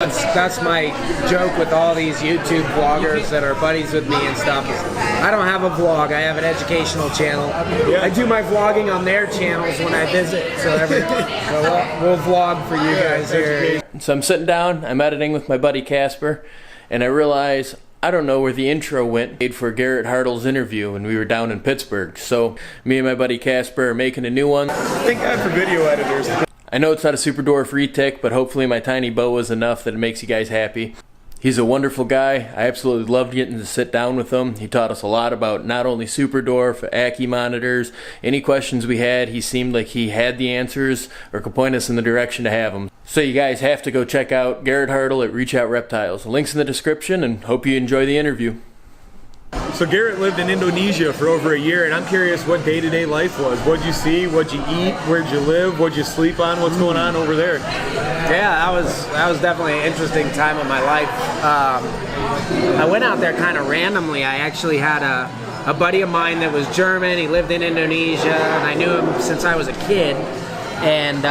That's my joke with all these YouTube vloggers that are buddies with me and stuff. I don't have a vlog. I have an educational channel. Yeah. I do my vlogging on their channels when I visit. So we'll vlog for you guys here. So I'm sitting down, I'm editing with my buddy Casper, and I realize I don't know where the intro went for Garrett Hartle's interview when we were down in Pittsburgh. So me and my buddy Casper are making a new one. Thank God for video editors. I know it's not a super dwarf retic, but hopefully my tiny bow is enough that it makes you guys happy. He's a wonderful guy. I absolutely loved getting to sit down with him. He taught us a lot about not only super dwarf, Ackie monitors, any questions we had. He seemed like he had the answers or could point us in the direction to have them. So you guys have to go check out Garrett Hartle at Reach Out Reptiles. Link's in the description, and hope you enjoy the interview. So Garrett lived in Indonesia for over a year, and I'm curious what day-to-day life was. What'd you see? What'd you eat? Where'd you live? What'd you sleep on? What's going on over there? Yeah, that was definitely an interesting time of my life. I went out there kind of randomly. I actually had a buddy of mine that was German. He lived in Indonesia, and I knew him since I was a kid. And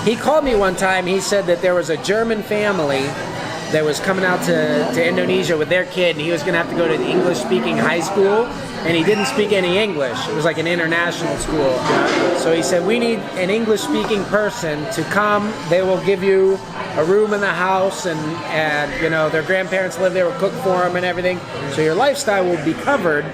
he called me one time. He said that there was a German family that was coming out to Indonesia with their kid, and he was going to have to go to the English-speaking high school, and he didn't speak any English. It was like an international school. So he said, we need an English-speaking person to come. They will give you a room in the house, and you know, their grandparents live there, will cook for them and everything. So your lifestyle will be covered,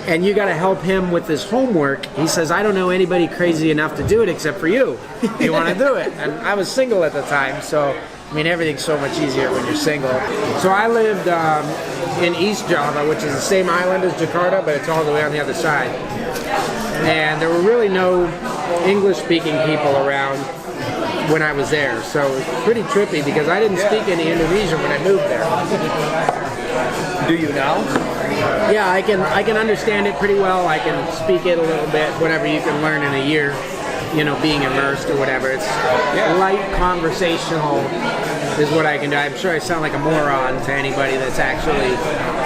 and you got to help him with his homework. He says, I don't know anybody crazy enough to do it except for you. You want to do it? And I was single at the time, so I mean, everything's so much easier when you're single. So I lived in East Java, which is the same island as Jakarta, but it's all the way on the other side. And there were really no English-speaking people around when I was there. So it was pretty trippy because I didn't speak any Indonesian when I moved there. Do you now? Yeah, I can understand it pretty well. I can speak it a little bit, whatever you can learn in a year. You know, being immersed or whatever. It's light conversational is what I can do. I'm sure I sound like a moron to anybody that's actually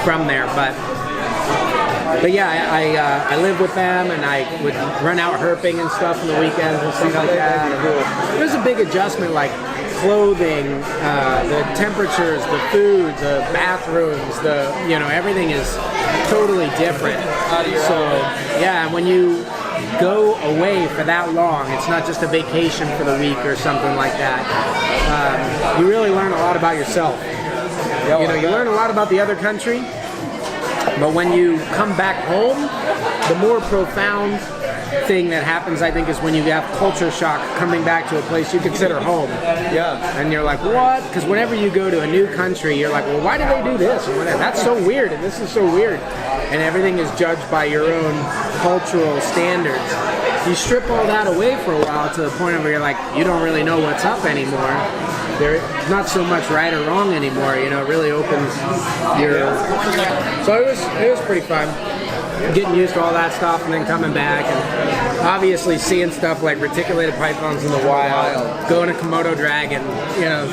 from there, but yeah, I lived with them, and I would run out herping and stuff on the weekends and stuff like that. And it was a big adjustment, like clothing, the temperatures, the food, the bathrooms, everything is totally different. So yeah, when you go away for that long, it's not just a vacation for the week or something like that. You really learn a lot about yourself. You know, you learn a lot about the other country, but when you come back home, the more profound thing that happens, I think, is when you have culture shock coming back to a place you consider home. Yeah. And you're like, what? Because whenever you go to a new country, you're like, well, why do they do this? And that's so weird, and this is so weird. And everything is judged by your own cultural standards. You strip all that away for a while to the point where you're like, you don't really know what's up anymore. There's not so much right or wrong anymore. You know, it really opens your... So it was pretty fun. Getting used to all that stuff and then coming back, and obviously seeing stuff like reticulated pythons in the wild, going to Komodo dragon,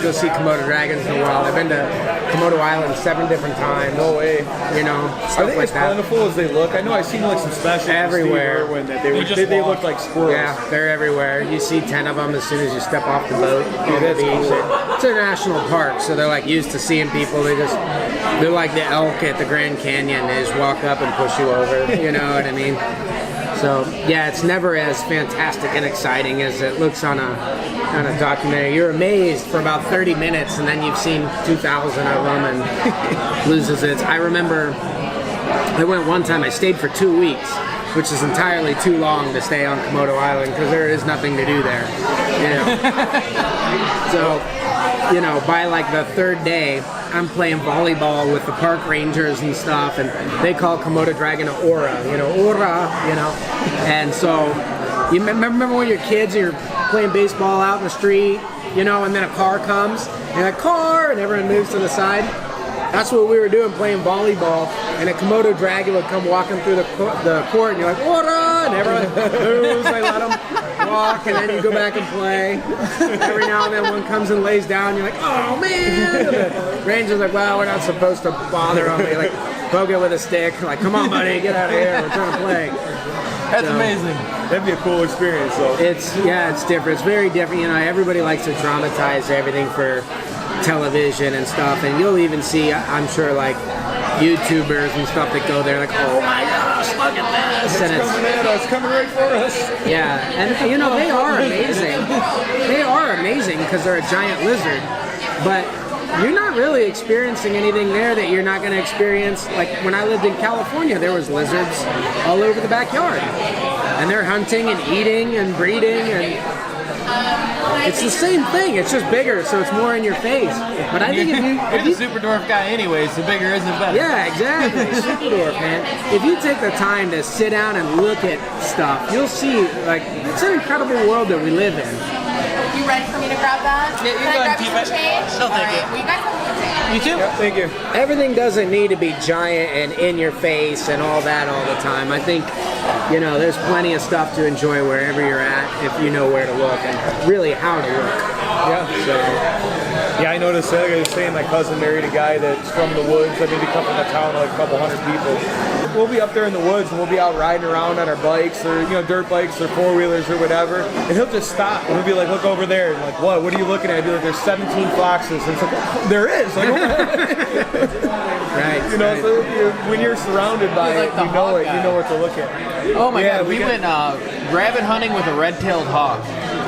go see Komodo dragons in the wild. I've been to Komodo Island 7 different times. No way. Stuff Are they like as that. plentiful as they look? I know I've seen like some specials everywhere. When they look like squirrels. Yeah, they're everywhere. You see 10 of them as soon as you step off the boat. It's a national park, so they're like used to seeing people. They're like the elk at the Grand Canyon. They just walk up and push you over. You know what I mean? So yeah, it's never as fantastic and exciting as it looks on a documentary. You're amazed for about 30 minutes, and then you've seen 2,000 of them and loses it. I remember I went one time. I stayed for 2 weeks, which is entirely too long to stay on Komodo Island because there is nothing to do there. So by like the 3rd day, I'm playing volleyball with the park rangers and stuff, and they call Komodo dragon an aura, and so you remember when you're kids and you're playing baseball out in the street, and then a car comes, and a car, and everyone moves to the side. That's what we were doing, playing volleyball, and a Komodo dragon would come walking through the court, and you're like, aura, and everyone moves, they let them walk, and then you go back and play. Every now and then one comes and lays down, you're like, oh man! And the ranger's like, well, we're not supposed to bother them. They like poke it with a stick, like, come on buddy, get out of here, we're trying to play. That's amazing. That'd be a cool experience, though. It's different. It's very different. You know, everybody likes to dramatize everything for television and stuff, and you'll even see, I'm sure, like YouTubers and stuff that go there like, oh my gosh, look at this, and It's coming right for us. yeah, and you know, they are amazing. They are amazing because they're a giant lizard, but you're not really experiencing anything there that you're not going to experience. Like when I lived in California, there was lizards all over the backyard, and they're hunting and eating and breeding, and it's the same thing. It's just bigger, so it's more in your face. But I think if You're you the super dwarf guy anyways, the bigger is the better. yeah, exactly. Super dwarf, man. If you take the time to sit down and look at stuff, you'll see, like, it's an incredible world that we live in. You ready for me to grab that? Yeah, you Can I go ahead grab and you keep some it. change? She'll take All it. right. Well, you guys have a good day. You too? Yep, thank you. Everything doesn't need to be giant and in your face and all that all the time. I think, you know, there's plenty of stuff to enjoy wherever you're at if you know where to look and really how to look. Yeah. So, Yeah, I noticed, like I was saying, my cousin married a guy that's from the woods. I mean, they come from a town of like a couple hundred people. We'll be up there in the woods and we'll be out riding around on our bikes or, you know, dirt bikes or four-wheelers or whatever. And he'll just stop and he'll be like, look over there. And like, what are you looking at? I'd be like, there's 17 foxes. And it's like, oh, there is. Like, right. you know, right. so when you're surrounded by Like it, the you know hawk it. guy. You know what to look at. Oh my Yeah, god, we we went rabbit hunting with a red-tailed hawk.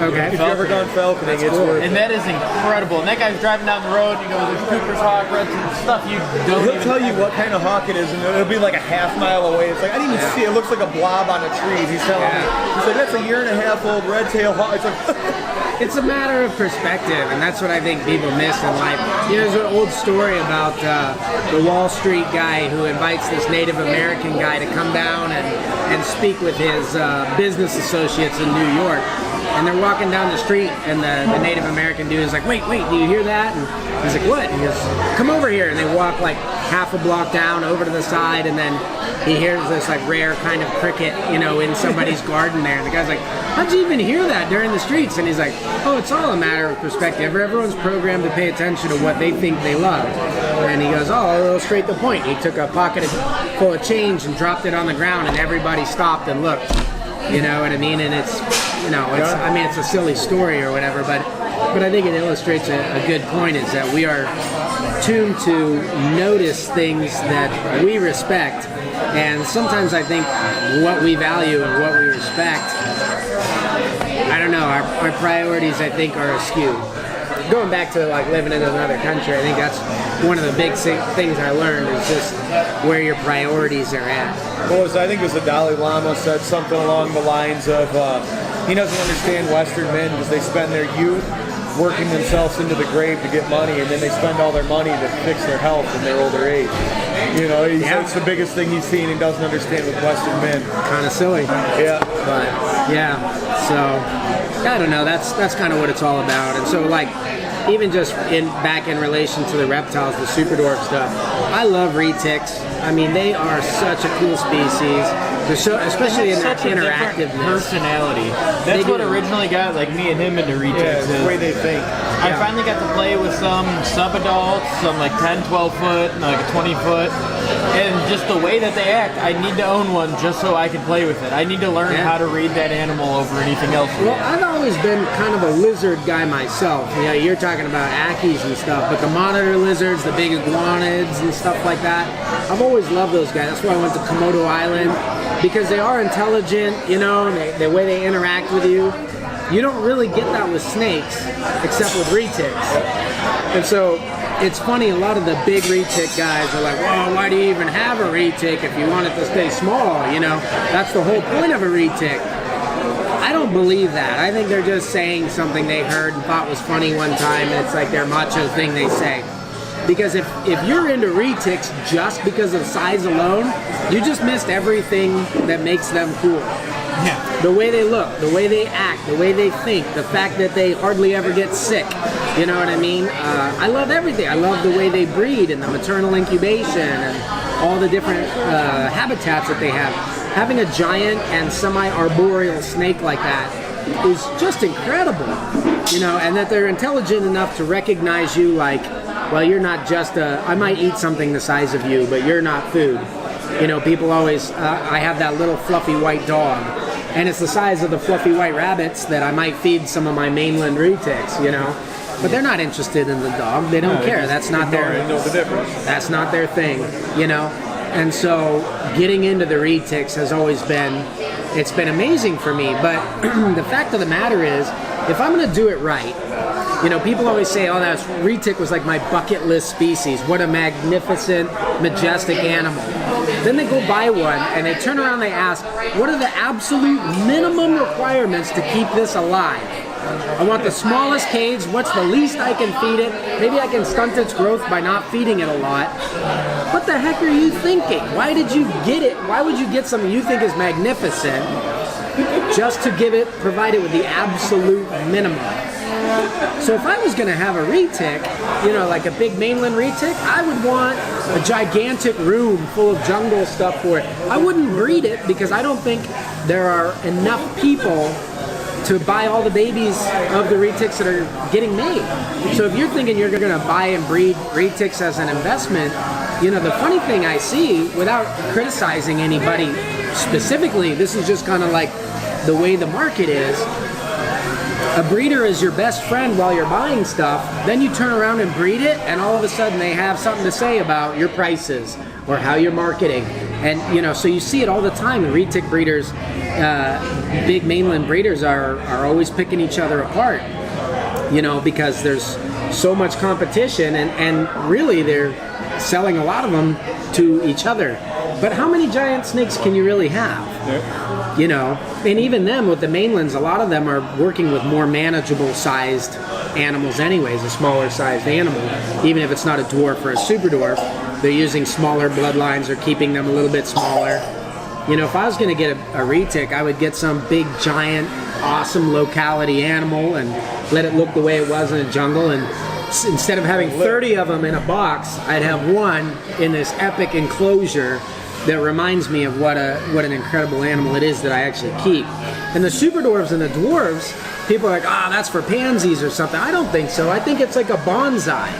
Okay. If you've ever gone falconing, it's worth it. And that is incredible. And that guy's driving down the road, and he goes, there's Cooper's hawk, red stuff you don't He'll even tell you what kind of hawk it is, and it'll be like a half mile away. It's like, I didn't even see it. It looks like a blob on a tree. He's telling me. He's like, that's a 1.5 year old red-tailed hawk. It's like, It's a matter of perspective, and that's what I think people miss in life. You know, there's an old story about the Wall Street guy who invites this Native American guy to come down and speak with his business associates in New York. And they're walking down the street, and the Native American dude is like, wait, do you hear that? And he's like, what? And he goes, come over here. And they walk like half a block down over to the side, and then he hears this like rare kind of cricket, you know, in somebody's garden there. And the guy's like, how'd you even hear that during the streets? And he's like, oh, it's all a matter of perspective. Everyone's programmed to pay attention to what they think they love. And he goes, oh, I'll illustrate the point. He took a pocket full of change and dropped it on the ground, and everybody stopped and looked. You know what I mean? And it's, you know, it's, I mean, it's a silly story or whatever, but I think it illustrates a good point, is that we are tuned to notice things that we respect, and sometimes I think what we value and what we respect, I don't know, our priorities, I think, are askew. Going back to like living in another country, I think that's one of the big things I learned, is just where your priorities are at. Well, I think it was the Dalai Lama said something along the lines of, he doesn't understand Western men because they spend their youth working themselves into the grave to get money, and then they spend all their money to fix their health in their older age. You know, that's the biggest thing he's seen and doesn't understand with Western men. Kind of silly. Yeah. But yeah, so I don't know. That's kind of what it's all about. And so, like, even just back in relation to the reptiles, the super dwarf stuff, I love retics. I mean, they are such a cool species. They're so, especially in their such a different interactiveness. personality. That's what originally got like me and him into Yeah, retics. the way they think. I finally got to play with some sub-adults, some like 10, 12 foot, and like a 20 foot. And just the way that they act, I need to own one just so I can play with it. I need to learn how to read that animal over anything else. Well, I've always been kind of a lizard guy myself. You know, you're talking about ackies and stuff, but the monitor lizards, the big iguanids and stuff like that, I've always loved those guys. That's why I went to Komodo Island, because they are intelligent, you know, and the way they interact with you. You don't really get that with snakes, except with retics. And so it's funny, a lot of the big retic guys are like, well, why do you even have a retic if you want it to stay small, you know? That's the whole point of a retic. I don't believe that. I think they're just saying something they heard and thought was funny one time, and it's like their macho thing they say. Because if you're into retics just because of size alone, you just missed everything that makes them cool. Yeah. The way they look, the way they act, the way they think, the fact that they hardly ever get sick. You know what I mean? I love everything. I love the way they breed and the maternal incubation and all the different habitats that they have. Having a giant and semi-arboreal snake like that is just incredible. You know, and that they're intelligent enough to recognize you like, well, you're not just I might eat something the size of you, but you're not food. You know, people always, I have that little fluffy white dog, and it's the size of the fluffy white rabbits that I might feed some of my mainland retics, you know. But they're not interested in the dog. They don't care. That's not their. Know the difference. That's not their thing, you know. And so, getting into the retics has always been, it's been amazing for me. But the fact of the matter is, if I'm going to do it right, you know, people always say, "Oh, that retic was like my bucket list species. What a magnificent, majestic animal." Then they go buy one and they turn around and they ask, "What are the absolute minimum requirements to keep this alive?" I want the smallest cage. What's the least I can feed it? Maybe I can stunt its growth by not feeding it a lot. What the heck are you thinking? Why did you get it? Why would you get something you think is magnificent just to provide it with the absolute minimum? So if I was going to have a retic, you know, like a big mainland retic, I would want a gigantic room full of jungle stuff for it. I wouldn't breed it because I don't think there are enough people to buy all the babies of the retics that are getting made. So if you're thinking you're going to buy and breed retics as an investment, you know, the funny thing I see, without criticizing anybody specifically, this is just kind of like the way the market is. A breeder is your best friend while you're buying stuff, then you turn around and breed it, and all of a sudden they have something to say about your prices or how you're marketing. And, you know, so you see it all the time. The retic breeders, big mainland breeders are always picking each other apart, you know, because there's so much competition, and really they're selling a lot of them to each other. But how many giant snakes can you really have? Yeah. You know, and even them with the mainlands, a lot of them are working with more manageable sized animals anyways, a smaller sized animal. Even if it's not a dwarf or a super dwarf, they're using smaller bloodlines or keeping them a little bit smaller. You know, if I was going to get a retic, I would get some big, giant, awesome locality animal and let it look the way it was in a jungle. And instead of having 30 of them in a box, I'd have one in this epic enclosure that reminds me of what an incredible animal it is that I actually keep. And the super dwarves and the dwarves, people are like, that's for pansies or something. I don't think so. I think it's like a bonsai.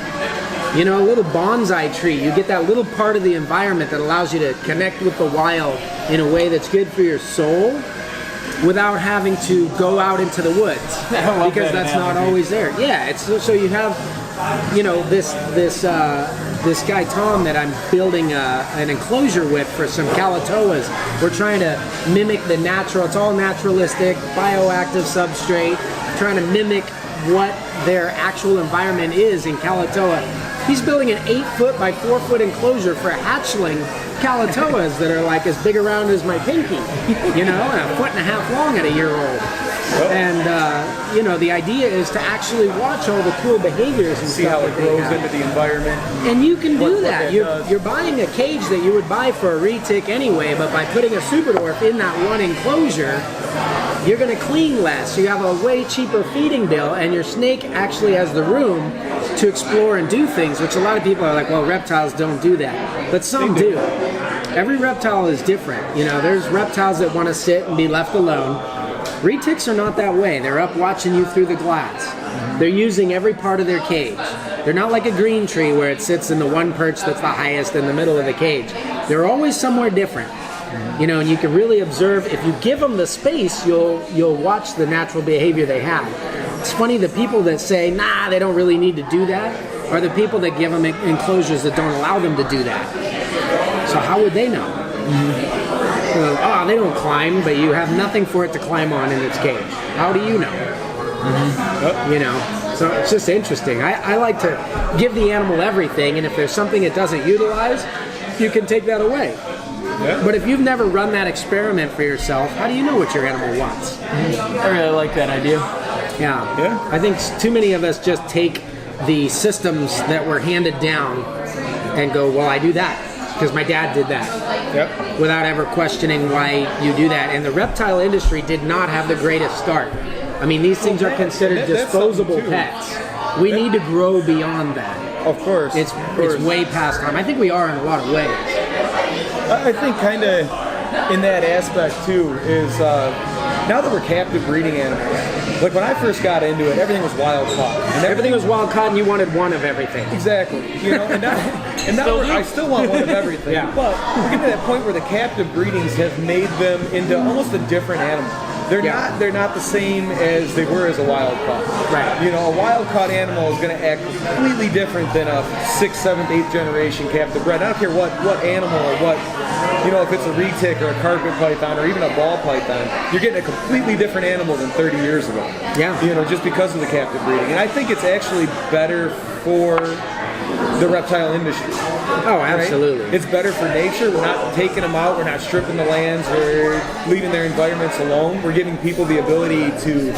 You know, a little bonsai tree. You get that little part of the environment that allows you to connect with the wild in a way that's good for your soul without having to go out into the woods. Because that's not always there. Yeah, it's so you have, you know, this guy Tom that I'm building an enclosure with for some Calatoas. We're trying to mimic the natural. It's all naturalistic, bioactive substrate. Trying to mimic what their actual environment is in Calatoa. He's building an 8-foot by 4-foot enclosure for hatchling Calatoas that are like as big around as my pinky, you know, and a foot and a half long at a year old. And, you know, the idea is to actually watch all the cool behaviors and see stuff how it grows into the environment. And you can do that. You're buying a cage that you would buy for a retic anyway, but by putting a super dwarf in that one enclosure, you're going to clean less. You have a way cheaper feeding bill, and your snake actually has the room to explore and do things, which a lot of people are like, well, reptiles don't do that. But some do. Every reptile is different. You know, there's reptiles that want to sit and be left alone. Retics are not that way. They're up watching you through the glass. They're using every part of their cage. They're not like a green tree where it sits in the one perch that's the highest in the middle of the cage. They're always somewhere different. You know, and you can really observe. If you give them the space, you'll watch the natural behavior they have. It's funny, the people that say, nah, they don't really need to do that, are the people that give them enclosures that don't allow them to do that. So how would they know? Well, they don't climb, but you have nothing for it to climb on in its cage. How do you know? You know, so it's just interesting. I like to give the animal everything, and if there's something it doesn't utilize, you can take that away. Yeah. But if you've never run that experiment for yourself, how do you know what your animal wants? I really like that idea. Yeah. I think too many of us just take the systems that were handed down and go, well, I do that because my dad did that, without ever questioning why you do that. And the reptile industry did not have the greatest start. I mean, these things are considered disposable pets. We need to grow beyond that. Of course. It's way past time. I think we are in a lot of ways. I think kind of in that aspect too is now that we're captive breeding animals, like when I first got into it, everything was wild caught. And Everything was wild caught, and you wanted one of everything. Exactly. You know, and now I still want one of everything. Yeah. But we're getting to that point where the captive breedings have made them into almost a different animal. They're not the same as they were as a wild caught. Right. You know, a wild caught animal is going to act completely different than a 6th, 7th, 8th generation captive bred. I don't care what animal or what, you know, if it's a retic or a carpet python or even a ball python, you're getting a completely different animal than 30 years ago. Yeah. You know, just because of the captive breeding. And I think it's actually better for the reptile industry. Oh, absolutely. Right? It's better for nature. We're not taking them out. We're not stripping the lands. We're leaving their environments alone. We're giving people the ability to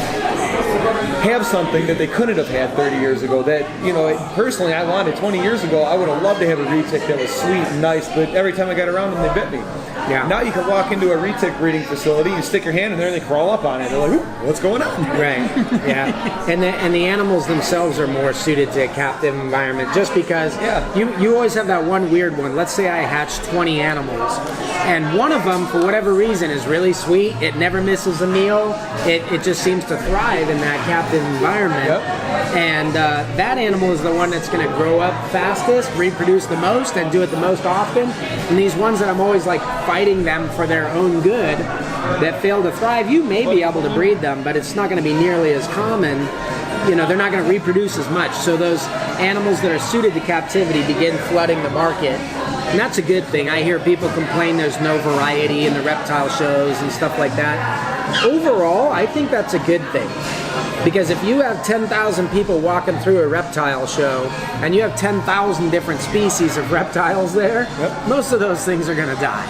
have something that they couldn't have had 30 years ago. That, you know, personally, I wanted 20 years ago. I would have loved to have a retic that was sweet and nice, but every time I got around them, they bit me. Yeah. Now you can walk into a retic breeding facility, you stick your hand in there, and they crawl up on it. They're like, "Ooh, what's going on?" Right. Yeah. And the animals themselves are more suited to a captive environment, just because you always have that one weird one. Let's say I hatch 20 animals, and one of them, for whatever reason, is really sweet. It never misses a meal. It just seems to thrive in that captive environment. Yep. And that animal is the one that's going to grow up fastest, reproduce the most, and do it the most often. And these ones that I'm always like fighting them for their own good, that fail to thrive, you may be able to breed them, but it's not going to be nearly as common. You know, they're not going to reproduce as much. So those animals that are suited to captivity begin flooding the market. And that's a good thing. I hear people complain there's no variety in the reptile shows and stuff like that. Overall, I think that's a good thing. Because if you have 10,000 people walking through a reptile show and you have 10,000 different species of reptiles there, most of those things are going to die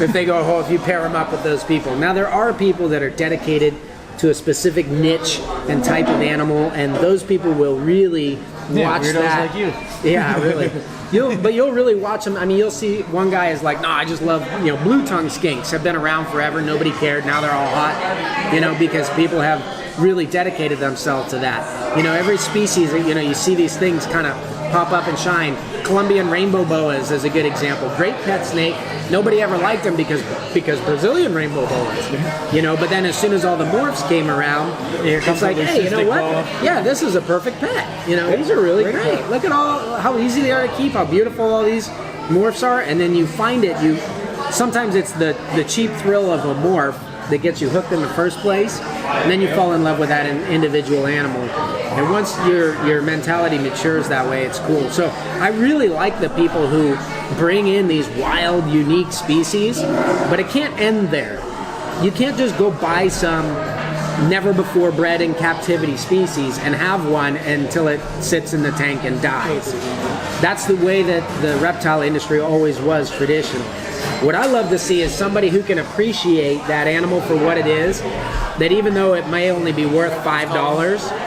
if they go, if you pair them up with those people. Now, there are people that are dedicated to a specific niche and type of animal, and those people will really watch weirdos that. like you. Yeah, really. You'll really watch them. I mean, you'll see one guy is like, no, I just love, blue tongue skinks have been around forever. Nobody cared. Now they're all hot, because people have really dedicated themselves to that. Every species, you see these things kind of pop up and shine. Colombian rainbow boas is a good example. Great pet snake. Nobody ever liked them because Brazilian rainbow boas, But then as soon as all the morphs came around, it's like, hey, you know what? Yeah, this is a perfect pet. These are really great. Look at how easy they are to keep, how beautiful all these morphs are, and then you find it. Sometimes it's the cheap thrill of a morph that gets you hooked in the first place, and then you fall in love with that individual animal. And once your mentality matures that way, it's cool. So I really like the people who bring in these wild, unique species, but it can't end there. You can't just go buy some never before bred in captivity species and have one until it sits in the tank and dies. That's the way that the reptile industry always was traditionally. What I love to see is somebody who can appreciate that animal for what it is, that even though it may only be worth $5,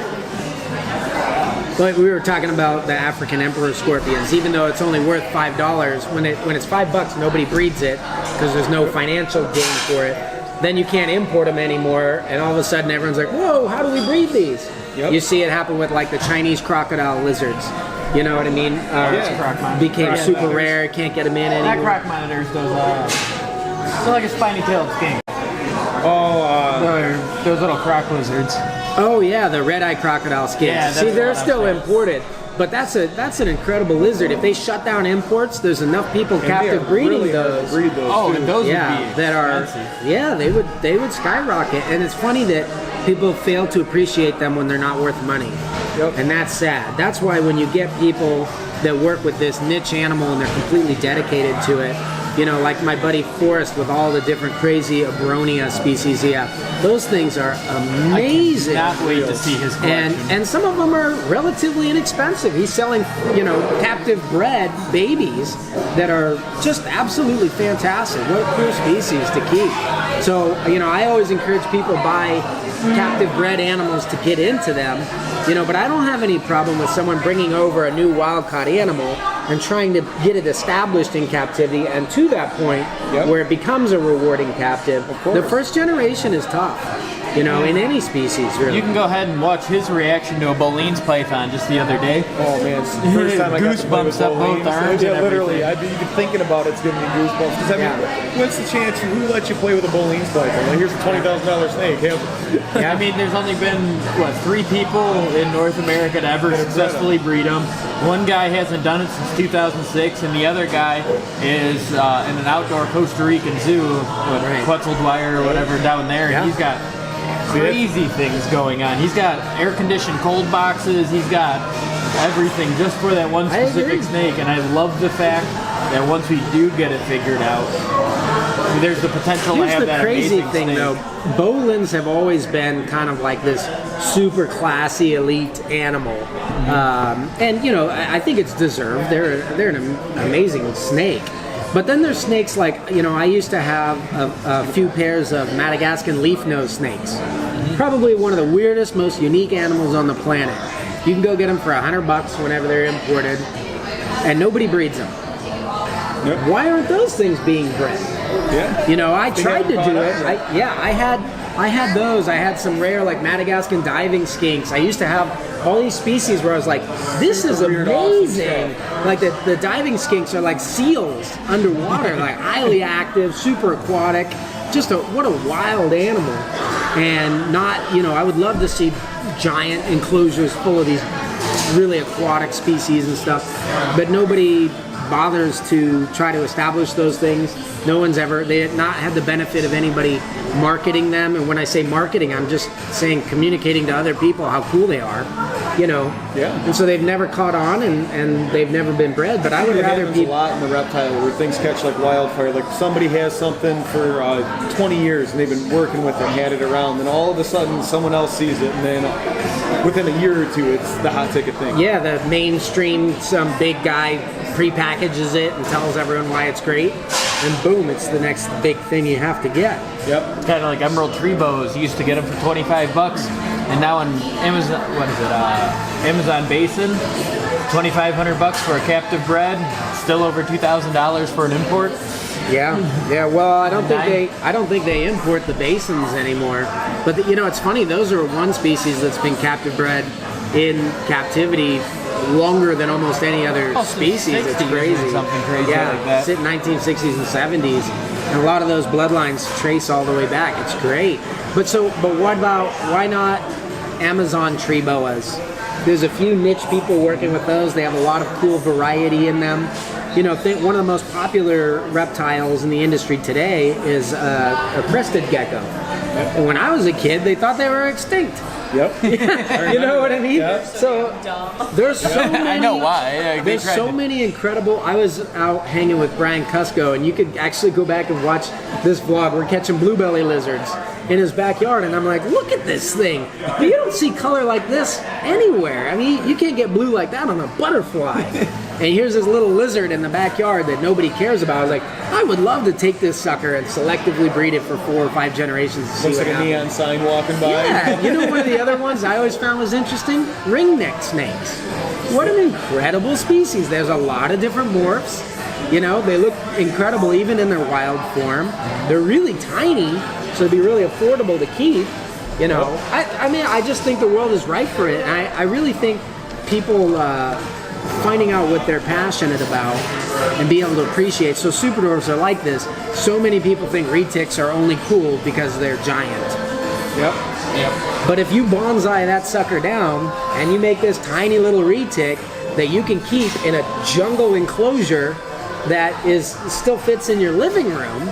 like we were talking about the African emperor scorpions, even though it's only worth $5, when it's $5, nobody breeds it because there's no financial gain for it. Then you can't import them anymore, and all of a sudden everyone's like, whoa, how do we breed these? Yep. You see it happen with like the Chinese crocodile lizards. You know what I mean? Became super rare. Can't get them in anymore. That croc monitors those. They're like a spiny-tailed skink. Those little croc lizards. Oh yeah, the red-eye crocodile skinks. Yeah, see, they're still imported, but that's an incredible lizard. If they shut down imports, there's enough people captive breeding those. Breed those too. Those would be that are they would skyrocket. And it's funny that people fail to appreciate them when they're not worth money. Yep. And that's sad. That's why when you get people that work with this niche animal and they're completely dedicated to it, like my buddy Forrest with all the different crazy Abronia species he has, those things are amazing. I cannot wait to see his collection. And some of them are relatively inexpensive. He's selling, captive bred babies that are just absolutely fantastic. What a cool species to keep. So, I always encourage people to buy captive bred animals to get into them, but I don't have any problem with someone bringing over a new wild-caught animal and trying to get it established in captivity, and to that point where it becomes a rewarding captive. The first generation is tough. you know, in any species, really. You can go ahead and watch his reaction to a Boleyn's python just the other day. Oh man, it's the first time I got to play with Goosebumps up both Boleyn's. arms Yeah, and literally. everything. Even thinking about it's giving me goosebumps. Because I mean, what's the chance? Who lets you play with a Boleyn's python? Like, here's a $20,000 snake. Yeah, I mean, there's only been, 3 people in North America to ever successfully breed them. One guy hasn't done it since 2006, and the other guy is in an outdoor Costa Rican zoo with Quetzalcoatl or whatever down there, and he's got crazy things going on. He's got air-conditioned cold boxes, he's got everything just for that one specific snake, and I love the fact that once we do get it figured out, there's the potential to have that amazing thing, snake. though. Bowlins have always been kind of like this super classy, elite animal, and you know, I think it's deserved. They're an amazing snake. But then there's snakes like, you know, I used to have a few pairs of Madagascan leaf-nosed snakes. Probably one of the weirdest, most unique animals on the planet. You can go get them for $100 whenever they're imported, and nobody breeds them. Yep. Why aren't those things being bred? Yeah. You know, I tried to do it. Right? I had those. I had some rare like Madagascan diving skinks. I used to have all these species where I was like, this is amazing. Like the diving skinks are like seals underwater, like highly active, super aquatic. Just what a wild animal. And not, you know, I would love to see giant enclosures full of these really aquatic species and stuff, but nobody bothers to try to establish those things. No one's ever, they have not had the benefit of anybody marketing them. And when I say marketing, I'm just saying communicating to other people how cool they are, you know. Yeah. And so they've never caught on, and they've never been bred. But I would rather be a lot in the reptile where things catch like wildfire. Like somebody has something for 20 years and they've been working with it, had it around, then all of a sudden someone else sees it, and then within a year or two, it's the hot ticket thing. Yeah, the mainstream, some big guy pre-packages it and tells everyone why it's great, and boom, it's the next big thing you have to get. Yep. It's kind of like emerald tree bows. You used to get them for $25, and now on Amazon, Amazon Basin, $2,500 for a captive bred, still over $2,000 for an import. Yeah. Well, I don't think they import the basins anymore. But you know, it's funny. Those are one species that's been captive bred in captivity longer than almost any other species. It's crazy. Something crazy yeah, like that. It's in 1960s and 70s, and a lot of those bloodlines trace all the way back. It's great. But what about, why not Amazon tree boas? There's a few niche people working with those. They have a lot of cool variety in them. You know, one of the most popular reptiles in the industry today is a crested gecko. And when I was a kid, they thought they were extinct. Yep. You know what I mean? Yep. So there's so many. I know why. There's so many incredible. I was out hanging with Brian Cusco, and you could actually go back and watch this vlog. We're catching bluebelly lizards in his backyard, and I'm like, look at this thing. But you don't see color like this anywhere. I mean, you can't get blue like that on a butterfly. And here's this little lizard in the backyard that nobody cares about. I was like, I would love to take this sucker and selectively breed it for 4 or 5 generations to see Looks what like a happens. neon sign walking by. Yeah, you know, one of the other ones I always found was interesting? Ringneck snakes. What an incredible species. There's a lot of different morphs. You know, they look incredible even in their wild form. They're really tiny, so it'd be really affordable to keep. You know, I mean, I just think the world is ripe for it. And I really think people finding out what they're passionate about and being able to appreciate. So super dwarfs are like this. So many people think retics are only cool because they're giant. Yep. But if you bonsai that sucker down and you make this tiny little retic that you can keep in a jungle enclosure that still fits in your living room,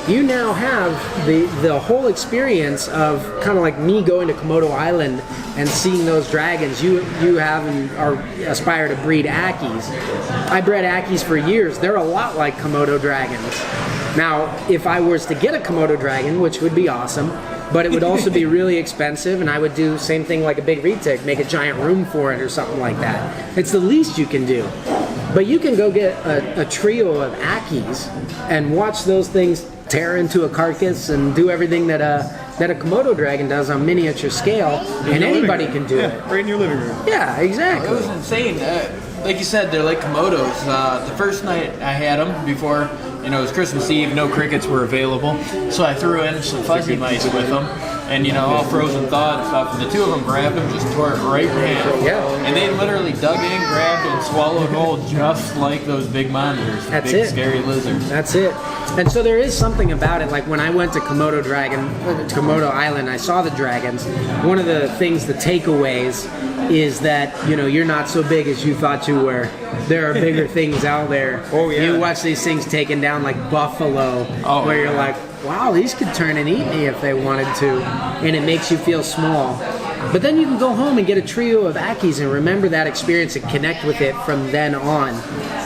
you now have the whole experience of kind of like me going to Komodo Island and seeing those dragons. You have and aspire to breed Akis. I bred Akis for years. They're a lot like Komodo dragons. Now, if I was to get a Komodo dragon, which would be awesome, but it would also be really expensive, and I would do the same thing like a big retic, make a giant room for it or something like that. It's the least you can do. But you can go get a trio of Akis and watch those things tear into a carcass and do everything that a Komodo dragon does on miniature scale, and anybody can do it. Right in your living room. Yeah, exactly. It was insane. Like you said, they're like Komodos. The first night I had them before, it was Christmas Eve, no crickets were available, so I threw in some fuzzy mice with them. and all frozen thawed and stuff. And the two of them grabbed him, just tore it right in half. Yeah. And they literally dug in, grabbed, and swallowed whole, just like those big monitors, That's big it. scary lizards. That's it. And so there is something about it. Like when I went to Komodo Island, I saw the dragons. One of the things, the takeaways, is that you're not so big as you thought you were. There are bigger things out there. Oh, yeah. You watch these things taken down like buffalo, where you're like, wow, these could turn and eat me if they wanted to, and it makes you feel small. But then you can go home and get a trio of Ackies and remember that experience and connect with it from then on.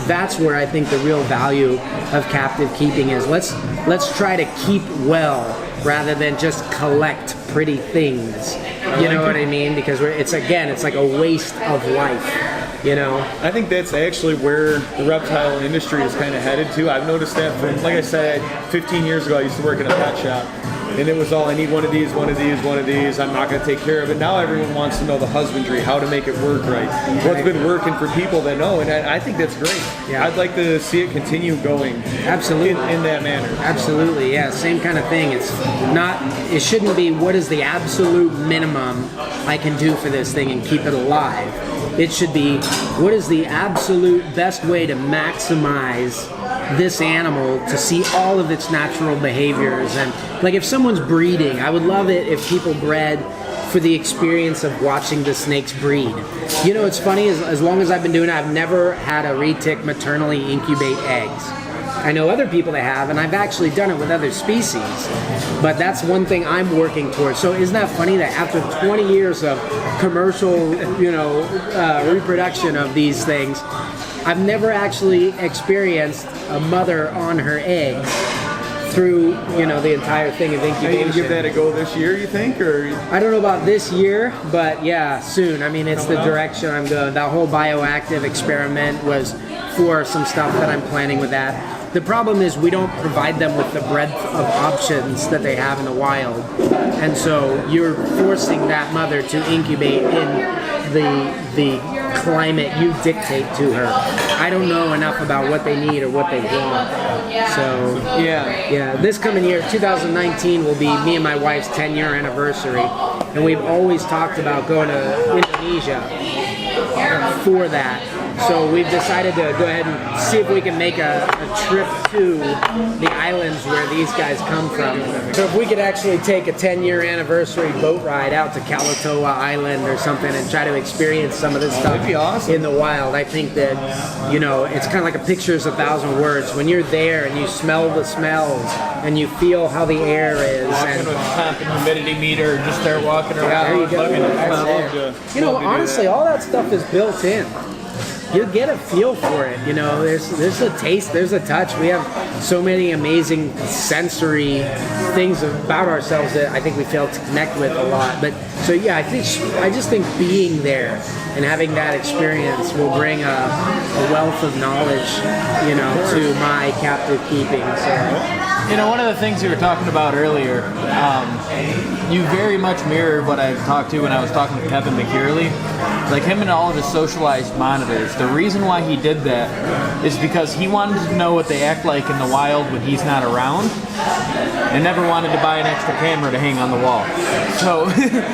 That's where I think the real value of captive keeping is. Let's try to keep well rather than just collect pretty things. You know what I mean? Because it's like a waste of life. I think that's actually where the reptile industry is kind of headed to. I've noticed that from, like I said, 15 years ago I used to work in a pet shop. And it was all, I need one of these, one of these, one of these. I'm not going to take care of it. Now everyone wants to know the husbandry, how to make it work right. What's been working for people that know, and I think that's great. Yeah. I'd like to see it continue going. Absolutely. In that manner. Absolutely, yeah. Same kind of thing. It shouldn't be what is the absolute minimum I can do for this thing and keep it alive. It should be what is the absolute best way to maximize this animal to see all of its natural behaviors. And like if someone's breeding, I would love it if people bred for the experience of watching the snakes breed. It's funny, as long as I've been doing it, I've never had a retic maternally incubate eggs. I know other people that have, and I've actually done it with other species, but that's one thing I'm working towards. So isn't that funny that after 20 years of commercial, reproduction of these things, I've never actually experienced a mother on her eggs through, the entire thing of incubation. Are you going to give that a go this year, you think? Or I don't know about this year, but yeah, soon. I mean, it's the direction I'm going. That whole bioactive experiment was for some stuff that I'm planning with that. The problem is we don't provide them with the breadth of options that they have in the wild. And so you're forcing that mother to incubate in the climate you dictate to her. I don't know enough about what they need or what they want. So yeah, this coming year, 2019, will be me and my wife's 10-year anniversary, and we've always talked about going to Indonesia for that. So we've decided to go ahead and see if we can make a trip to the islands where these guys come from. So if we could actually take a 10-year anniversary boat ride out to Kalatoa Island or something and try to experience some of this stuff that'd be awesome. in the wild, I think that, it's kind of like a picture is 1,000 words. When you're there and you smell the smells and you feel how the air is. Walking with a temp and humidity meter, just there walking around. Yeah, there you go. Loving it. That's there. Honestly, all that stuff is built in. You get a feel for it, there's a taste, there's a touch. We have so many amazing sensory things about ourselves that I think we fail to connect with a lot. But so yeah, I just think being there and having that experience will bring a wealth of knowledge, to my captive keeping. So one of the things you were talking about earlier, you very much mirror what I talked to when I was talking to Kevin McKearley. Like him and all of his socialized monitors, the reason why he did that is because he wanted to know what they act like in the wild when he's not around, and never wanted to buy an extra camera to hang on the wall. So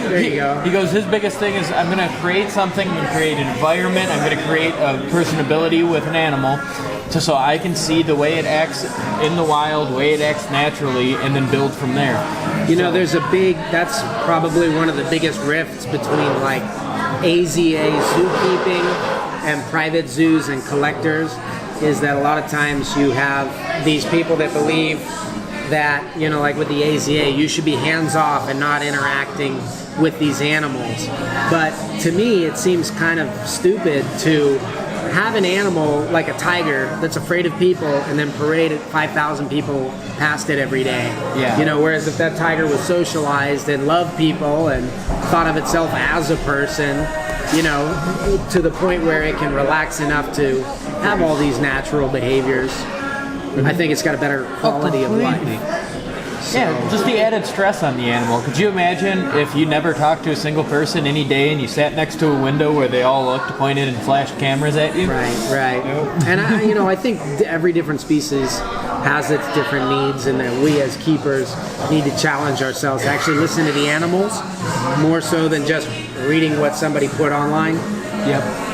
there you go. He goes, his biggest thing is, I'm going to create something, I'm going to create an environment, I'm going to create a personability with an animal, so I can see the way it acts in the wild, the way it acts naturally, and then build from there. That's probably one of the biggest rifts between like AZA zookeeping and private zoos and collectors, is that a lot of times you have these people that believe that, like with the AZA, you should be hands off and not interacting with these animals. But to me, it seems kind of stupid to have an animal like a tiger that's afraid of people and then parade 5,000 people past it every day. Yeah. Whereas if that tiger was socialized and loved people and thought of itself as a person, to the point where it can relax enough to have all these natural behaviors, I think it's got a better quality of life. Yeah, just the added stress on the animal. Could you imagine if you never talked to a single person any day and you sat next to a window where they all looked, pointed, and flashed cameras at you? Right. And I think every different species has its different needs, and that we as keepers need to challenge ourselves to actually listen to the animals more so than just reading what somebody put online.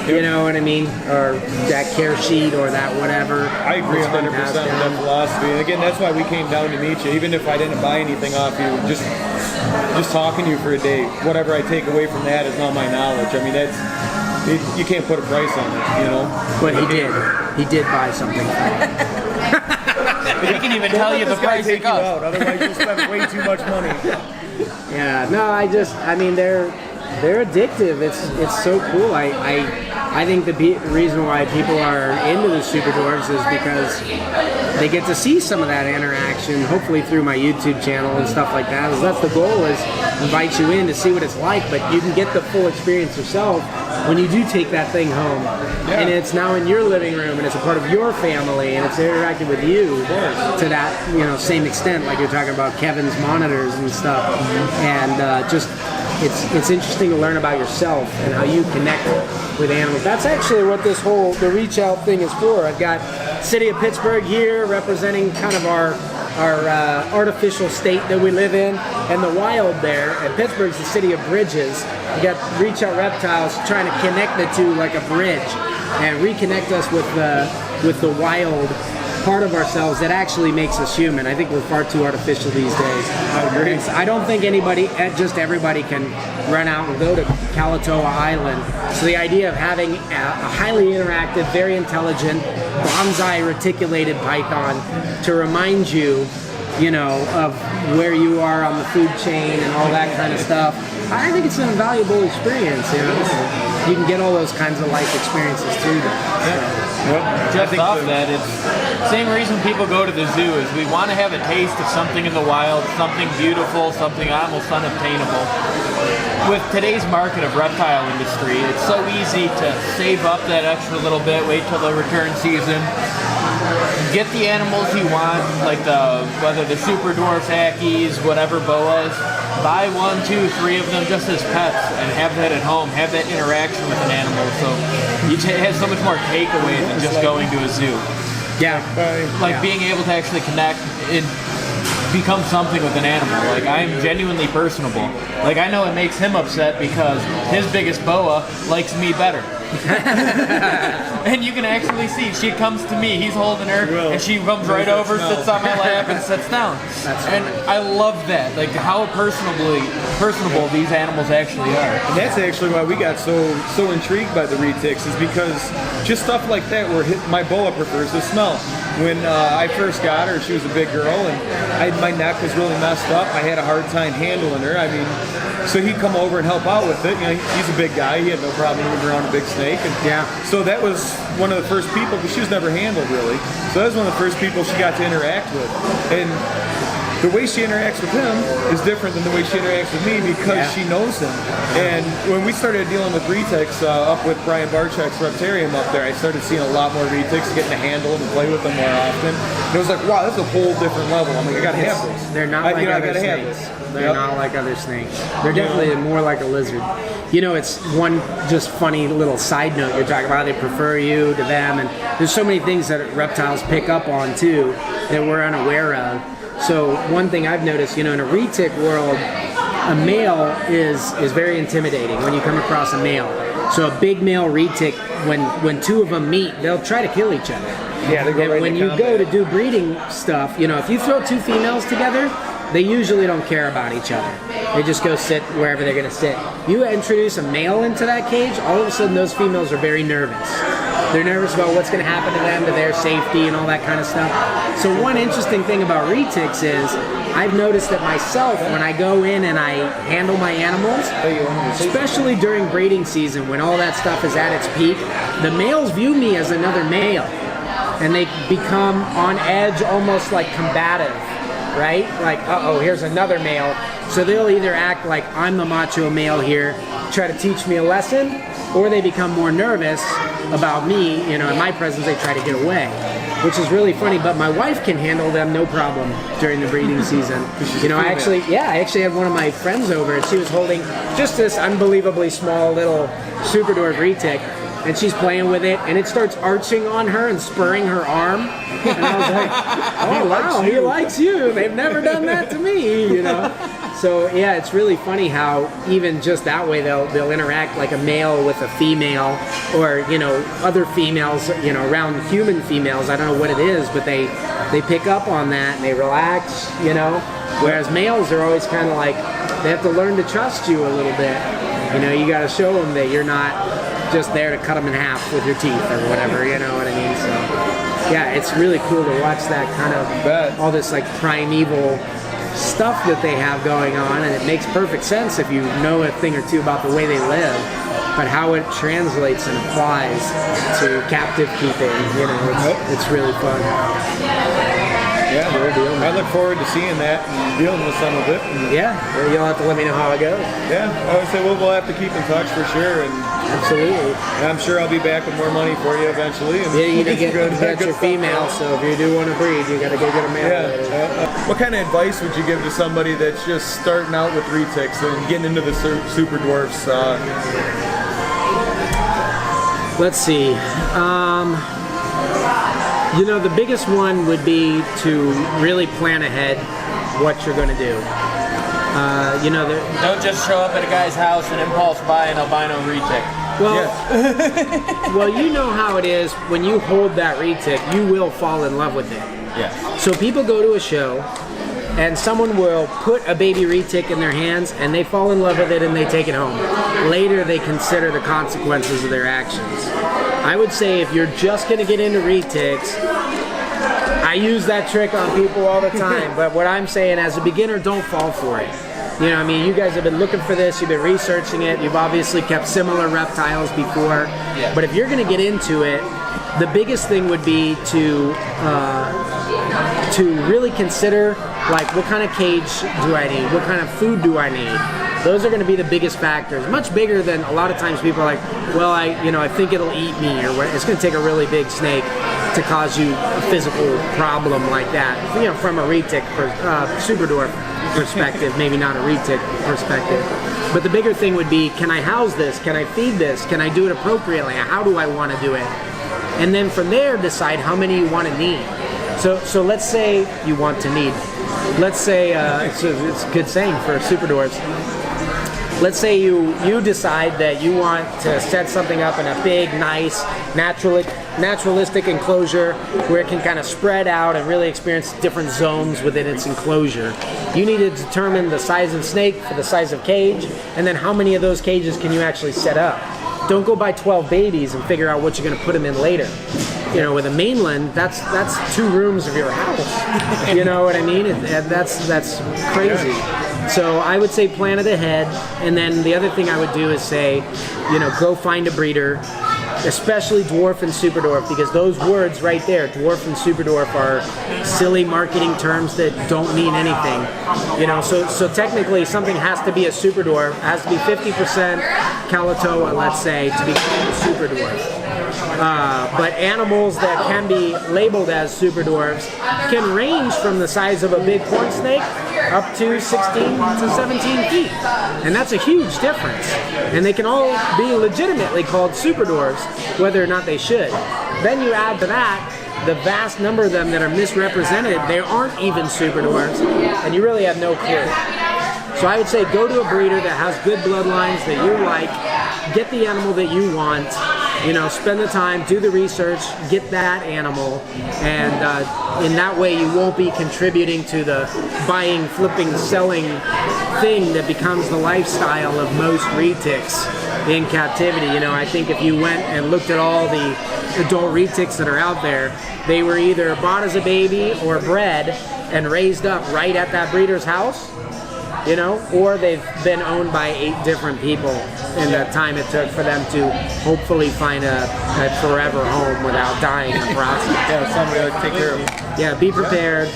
You know what I mean? Or that care sheet or that whatever. I agree 100% with that philosophy. And again, that's why we came down to meet you. Even if I didn't buy anything off you, just talking to you for a day, whatever I take away from that is not my knowledge. I mean, you can't put a price on it, you know? But he did. He did buy something. He can even tell you the price it costs. Otherwise you'll spend way too much money. Yeah, no, I mean, they're addictive. It's so cool. I think the reason why people are into the super dwarves is because they get to see some of that interaction, hopefully through my YouTube channel and stuff like that. That's the goal, is invite you in to see what it's like, but you can get the full experience yourself when you do take that thing home. Yeah. And it's now in your living room, and it's a part of your family, and it's interacting with you to that same extent, like you're talking about Kevin's monitors and stuff. And just it's interesting to learn about yourself and how you connect with animals. That's actually what the reach out thing is for. I've got City of Pittsburgh here representing kind of our artificial state that we live in, and the wild there. And Pittsburgh's the city of bridges. We got Reach Out Reptiles trying to connect the two like a bridge and reconnect us with the wild part of ourselves that actually makes us human. I think we're far too artificial these days. I agree. I don't think everybody can run out and go to Kalatoa Island. So the idea of having a highly interactive, very intelligent, bonsai reticulated python to remind you, of where you are on the food chain and all that kind of stuff, I think it's an invaluable experience. You can get all those kinds of life experiences through that. Just off that, it's the same reason people go to the zoo, is we want to have a taste of something in the wild, something beautiful, something almost unobtainable. With today's market of reptile industry, it's so easy to save up that extra little bit, wait till the return season, get the animals you want, like whether the super dwarfs, ackies, whatever boas, buy 1, 2, 3 of them just as pets and have that at home, have that interaction with an animal. So it has so much more takeaway than just going to a zoo. Yeah. Being able to actually connect and become something with an animal. Like, I'm genuinely personable. Like, I know it makes him upset because his biggest boa likes me better. And you can actually see, she comes to me, he's holding her, and she comes right over, sits on my lap, and sits down. And I love that, like how personable these animals actually are. And that's actually why we got so intrigued by the retics, is because just stuff like that, where my boa prefers the smell. When I first got her, she was a big girl, and my neck was really messed up. I had a hard time handling her. I mean, so he'd come over and help out with it. He's a big guy. He had no problem moving around a big snake. And so that was one of the first people, but she was never handled really. So that was one of the first people she got to interact with. And the way she interacts with him is different than the way she interacts with me, because she knows him. And when we started dealing with retics up with Brian Barczyk's Reptarium up there, I started seeing a lot more retics, getting to handle them and play with them more often. And it was like, wow, this is a whole different level. I'm like, I gotta have this. They're not like other snakes. They're not like other snakes. They're definitely more like a lizard. It's one just funny little side note you're talking about. They prefer you to them, and there's so many things that reptiles pick up on too that we're unaware of. So one thing I've noticed, in a retic world, a male is very intimidating when you come across a male. So a big male retic, when two of them meet, they'll try to kill each other. Yeah, they go and right when you go to do breeding stuff, if you throw two females together, they usually don't care about each other. They just go sit wherever they're going to sit. You introduce a male into that cage, all of a sudden those females are very nervous. They're nervous about what's going to happen to them, to their safety, and all that kind of stuff. So one interesting thing about retics is I've noticed that myself, when I go in and I handle my animals, especially during breeding season when all that stuff is at its peak, the males view me as another male. And they become on edge, almost like combative, right? Like, uh-oh, here's another male. So they'll either act like I'm the macho male here, try to teach me a lesson, or they become more nervous about me, in my presence, they try to get away, which is really funny. But my wife can handle them no problem during the breeding season. I actually had one of my friends over, and she was holding just this unbelievably small little super dwarf retic, and she's playing with it, and it starts arching on her and spurring her arm. And I was like, oh wow, he likes you. They've never done that to me, you know. So yeah, it's really funny how even just that way they'll interact like a male with a female, or you know, other females, you know, around human females. I don't know what it is, but they pick up on that and they relax, you know. Whereas males are always kind of like, they have to learn to trust you a little bit. You know, you got to show them that you're not just there to cut them in half with your teeth or whatever, you know what I mean? So yeah, it's really cool to watch that kind of, all this like primeval stuff that they have going on, and it makes perfect sense if you know a thing or two about the way they live, but how it translates and applies to captive keeping, you know, it's really fun. Yeah, I look forward to seeing that and dealing with some of it. Yeah, you'll have to let me know how it goes. Yeah, I would say we'll have to keep in touch for sure. And absolutely. And I'm sure I'll be back with more money for you eventually. And yeah, you need to get your female, so if you do want to breed, you got to go get a male. Yeah. What kind of advice would you give to somebody that's just starting out with retics and getting into the super dwarfs? Let's see. You know, the biggest one would be to really plan ahead what you're going to do. You know, don't just show up at a guy's house and impulse buy an albino retic. Well, well, you know how it is when you hold that retic, you will fall in love with it. Yeah. So people go to a show, and someone will put a baby retic in their hands, and they fall in love with it, and they take it home. Later, they consider the consequences of their actions. I would say if you're just going to get into retics, I use that trick on people all the time, but what I'm saying as a beginner, don't fall for it. You know, I mean, you guys have been looking for this, you've been researching it, you've obviously kept similar reptiles before, but if you're going to get into it, the biggest thing would be to really consider, like, what kind of cage do I need? What kind of food do I need? Those are going to be the biggest factors. Much bigger than a lot of times people are like, well, I think it'll eat me, or it's going to take a really big snake to cause you a physical problem like that. You know, from a retic super dwarf perspective, maybe not a retic perspective. But the bigger thing would be, can I house this? Can I feed this? Can I do it appropriately? How do I want to do it? And then from there, decide how many you want to need. So let's say you want to need, let's say, it's a good saying for super dwarfs. Let's say you decide that you want to set something up in a big, nice, naturalistic enclosure where it can kind of spread out and really experience different zones within its enclosure. You need to determine the size of snake for the size of cage, and then how many of those cages can you actually set up. Don't go buy 12 babies and figure out what you're going to put them in later. You know, with a mainland, that's 2 rooms of your house. You know what I mean? That's crazy. So I would say plan it ahead, and then the other thing I would do is say, you know, go find a breeder, especially dwarf and super dwarf, because those words right there, dwarf and super dwarf, are silly marketing terms that don't mean anything. You know, so technically something has to be a super dwarf, it has to be 50% Kalatoa, let's say, to be called a super dwarf. But animals that can be labeled as super dwarfs can range from the size of a big corn snake up to 16 to 17 feet. And that's a huge difference. And they can all be legitimately called super dwarfs, whether or not they should. Then you add to that the vast number of them that are misrepresented. They aren't even super dwarfs, and you really have no clue. So I would say go to a breeder that has good bloodlines that you like, get the animal that you want, you know, spend the time, do the research, get that animal, and in that way you won't be contributing to the buying, flipping, selling thing that becomes the lifestyle of most retics in captivity. You know, I think if you went and looked at all the adult retics that are out there, they were either bought as a baby or bred and raised up right at that breeder's house, you know, or they've been owned by 8 different people in the time it took for them to hopefully find a forever home without dying in the process. Yeah, somebody to take care of. Yeah, be prepared,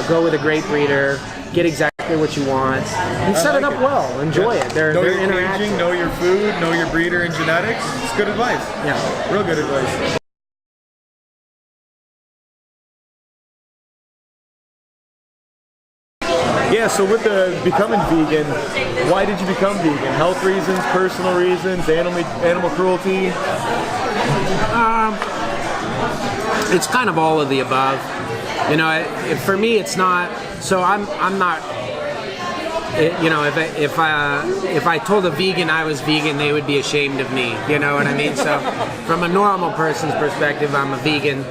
go with a great breeder, get exactly what you want, and set it up well, enjoy it. They're know your interactive. caging, know your food, know your breeder and genetics. It's good advice. Yeah. Real good advice. Yeah, so with the becoming vegan, why did you become vegan? Health reasons, personal reasons, animal cruelty? It's kind of all of the above. You know, for me, it's not. So I'm not. You know, if I told a vegan I was vegan, they would be ashamed of me. You know what I mean? So, from a normal person's perspective, I'm a vegan.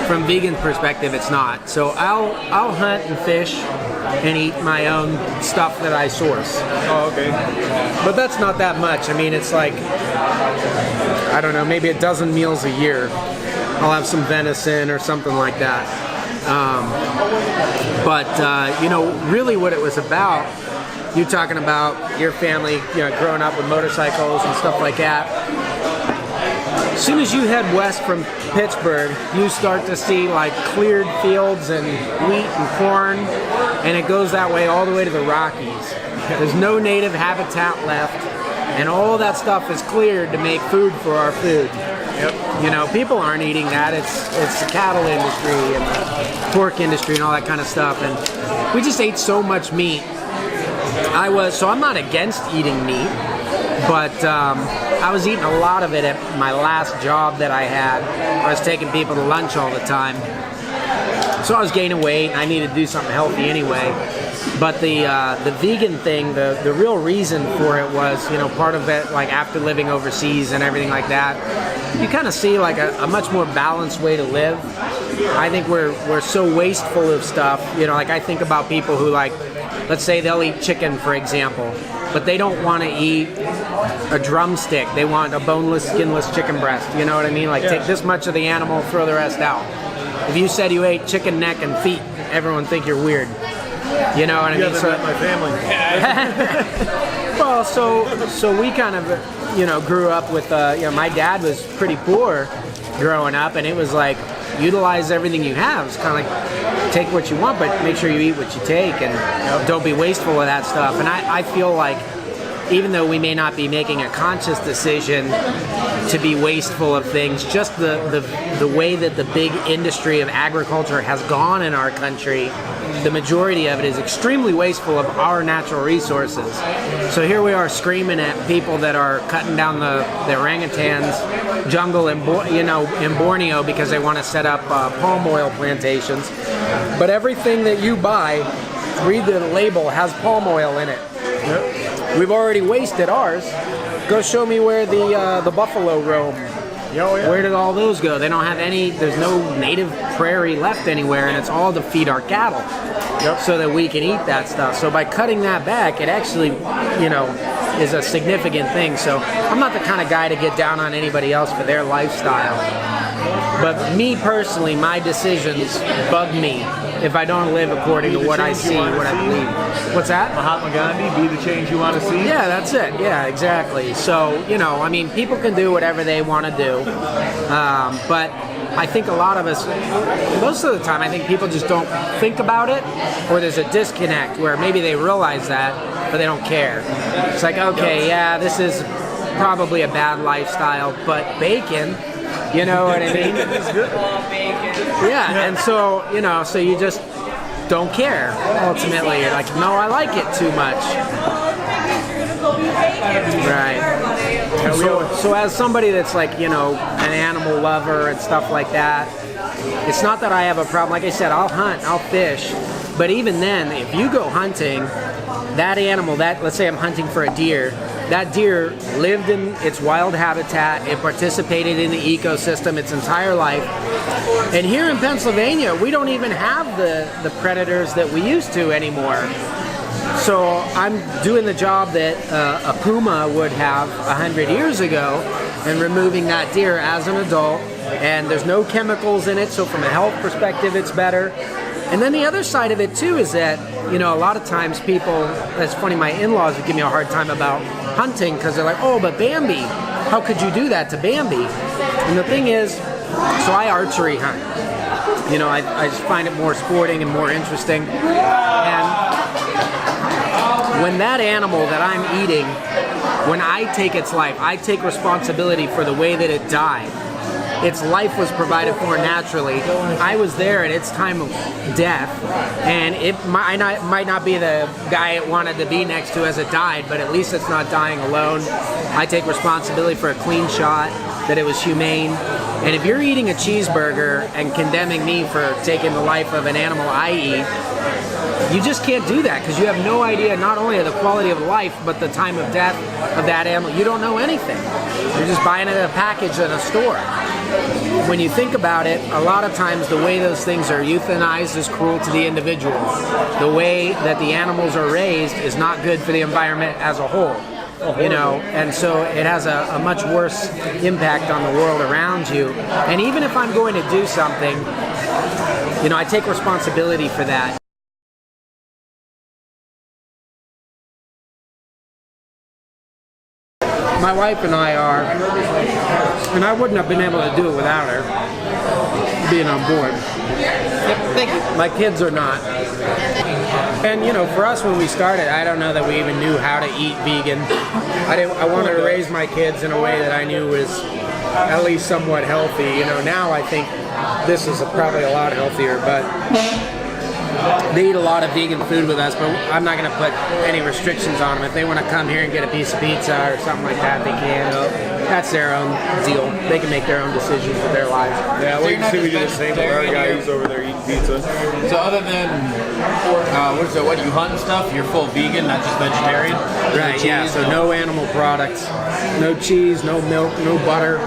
From vegan perspective, it's not. So I'll hunt and fish and eat my own stuff that I source. Oh, okay. But that's not that much. I mean, it's like, I don't know, maybe a dozen meals a year. I'll have some venison or something like that. You know, really what it was about, you talking about your family, you know, growing up with motorcycles and stuff like that. As soon as you head west from Pittsburgh, you start to see like cleared fields and wheat and corn, and it goes that way all the way to the Rockies. There's no native habitat left, and all that stuff is cleared to make food for our food. Yep. You know, people aren't eating that. It's the cattle industry and the pork industry and all that kind of stuff, and we just ate so much meat. So I'm not against eating meat, but I was eating a lot of it at my last job that I had. I was taking people to lunch all the time. So I was gaining weight, and I needed to do something healthy anyway. But the vegan thing, the real reason for it was, you know, part of it, like after living overseas and everything like that, you kind of see like a much more balanced way to live. I think we're so wasteful of stuff. You know, like I think about people who like, let's say they'll eat chicken, for example, but they don't want to eat a drumstick. They want a boneless, skinless chicken breast. You know what I mean? Like take this much of the animal, throw the rest out. If you said you ate chicken neck and feet, everyone would think you're weird. You know what I mean? So my family. Well, so we kind of, you know, grew up with, you know, my dad was pretty poor growing up, and it was like, utilize everything you have. It's kind of like, take what you want, but make sure you eat what you take, and don't be wasteful of that stuff. And I feel like, even though we may not be making a conscious decision to be wasteful of things, just the way that the big industry of agriculture has gone in our country, the majority of it is extremely wasteful of our natural resources. So here we are screaming at people that are cutting down the orangutans jungle in Borneo because they want to set up palm oil plantations. But everything that you buy, read the label, has palm oil in it. Yep. We've already wasted ours. Go show me where the buffalo roam. Oh, yeah. Where did all those go? They don't have any, there's no native prairie left anywhere, and it's all to feed our cattle. Yep. So that we can eat that stuff. So by cutting that back, it actually, you know, is a significant thing. So I'm not the kind of guy to get down on anybody else for their lifestyle. But me personally, my decisions bug me if I don't live according to what I see, what I believe. What's that? Mahatma Gandhi, be the change you want to see? Yeah, that's it. Yeah, exactly. So, you know, I mean, people can do whatever they want to do. But I think a lot of us, most of the time, I think people just don't think about it, or there's a disconnect where maybe they realize that, but they don't care. It's like, okay, yeah, this is probably a bad lifestyle, but bacon, you know what I mean? It's good. Yeah, and so, you know, so you just don't care, ultimately. You're like, no, I like it too much. Right. So as somebody that's like, you know, an animal lover and stuff like that, it's not that I have a problem. Like I said, I'll hunt, I'll fish, but even then, if you go hunting, that animal, let's say I'm hunting for a deer, that deer lived in its wild habitat, it participated in the ecosystem its entire life. And here in Pennsylvania, we don't even have the predators that we used to anymore. So I'm doing the job that a puma would have 100 years ago, and removing that deer as an adult, and there's no chemicals in it, so from a health perspective it's better. And then the other side of it too is that, you know, a lot of times people, that's funny, my in-laws would give me a hard time about hunting because they're like, oh, but Bambi, how could you do that to Bambi? And the thing is, so I archery hunt. You know, I just find it more sporting and more interesting. And when that animal that I'm eating, when I take its life, I take responsibility for the way that it died. its life was provided for naturally. I was there at its time of death, and it might not be the guy it wanted to be next to as it died, but at least it's not dying alone. I take responsibility for a clean shot, that it was humane. And if you're eating a cheeseburger and condemning me for taking the life of an animal I eat, you just can't do that, because you have no idea not only of the quality of life, but the time of death of that animal. You don't know anything. You're just buying it in a package at a store. When you think about it, a lot of times the way those things are euthanized is cruel to the individual. The way that the animals are raised is not good for the environment as a whole. You know, and so it has a much worse impact on the world around you. And even if I'm going to do something, you know, I take responsibility for that. My wife and I are, and I wouldn't have been able to do it without her being on board. Yep, thank you. My kids are not. And you know, for us when we started, I don't know that we even knew how to eat vegan. I wanted to raise my kids in a way that I knew was at least somewhat healthy. You know, now I think this is probably a lot healthier, but they eat a lot of vegan food with us, but I'm not going to put any restrictions on them. If they want to come here and get a piece of pizza or something like that, they can. That's their own deal. They can make their own decisions with their lives. Yeah, well, you can see we do the same with our guy who's over there eating pizza. So other than, what you hunt and stuff, you're full vegan, not just vegetarian? Right, yeah, so no animal products, no cheese, no milk, no butter,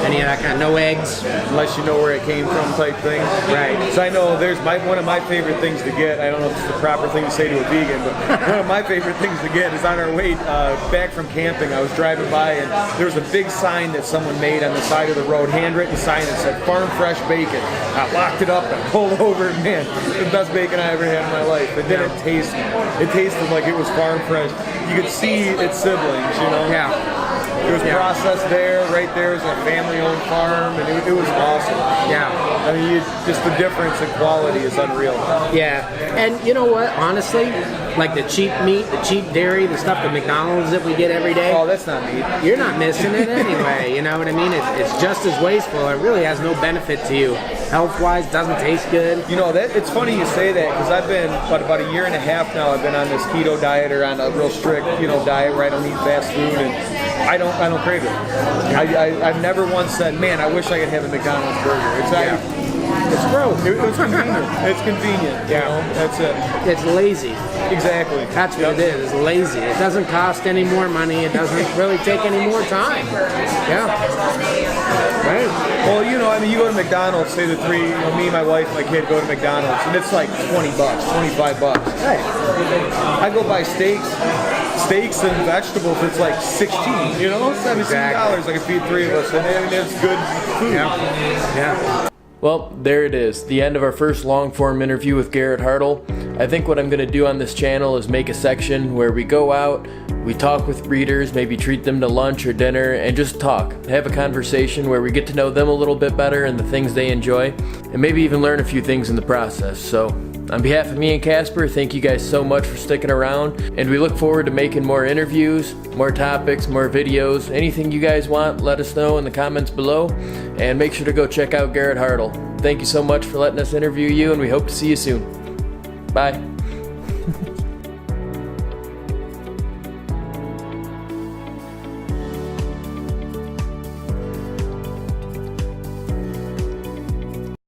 any of that kind of, no eggs. Unless you know where it came from type thing. Right. So I know there's one of my favorite things to get. I don't know if it's the proper thing to say to a vegan, but one of my favorite things to get is on our way back from camping. I was driving by and there was a big sign that someone made on the side of the road, handwritten sign that said "Farm Fresh Bacon." I locked it up and pulled over, and man, the best bacon I ever had in my life. It didn't taste. It tasted like it was farm fresh. You could see its siblings, you know. Yeah. It was processed there, right there is a family-owned farm, and it was awesome. Yeah. I mean, just the difference in quality is unreal. Yeah, and you know what, honestly, like the cheap meat, the cheap dairy, the stuff at McDonald's that we get every day. Oh, that's not meat. You're not missing it anyway, you know what I mean? It's just as wasteful. It really has no benefit to you. Health-wise, doesn't taste good. You know, it's funny you say that, because I've been, about a year and a half now, I've been on this keto diet, or on a real strict, diet where I don't eat fast food, and I don't crave it. I've never once said, man, I wish I could have a McDonald's burger. It's gross. It's convenient. It's convenient. You know? That's it. It's lazy. Exactly. That's what it is. It's lazy. It doesn't cost any more money. It doesn't really take any more time. Yeah. Right. Well, you go to McDonald's, say the three, me, my wife, my kid go to McDonald's, and it's like $20, $25. Hey, I go buy steaks and vegetables, it's like $16, $17. I can feed three of us, and it's good food. Yeah. Well, there it is, the end of our first long-form interview with Garrett Hartle. I think what I'm going to do on this channel is make a section where we go out, we talk with breeders, maybe treat them to lunch or dinner, and just talk. Have a conversation where we get to know them a little bit better and the things they enjoy, and maybe even learn a few things in the process. So, on behalf of me and Casper, thank you guys so much for sticking around, and we look forward to making more interviews, more topics, more videos. Anything you guys want, let us know in the comments below, and make sure to go check out Garrett Hartle. Thank you so much for letting us interview you, and we hope to see you soon. Bye.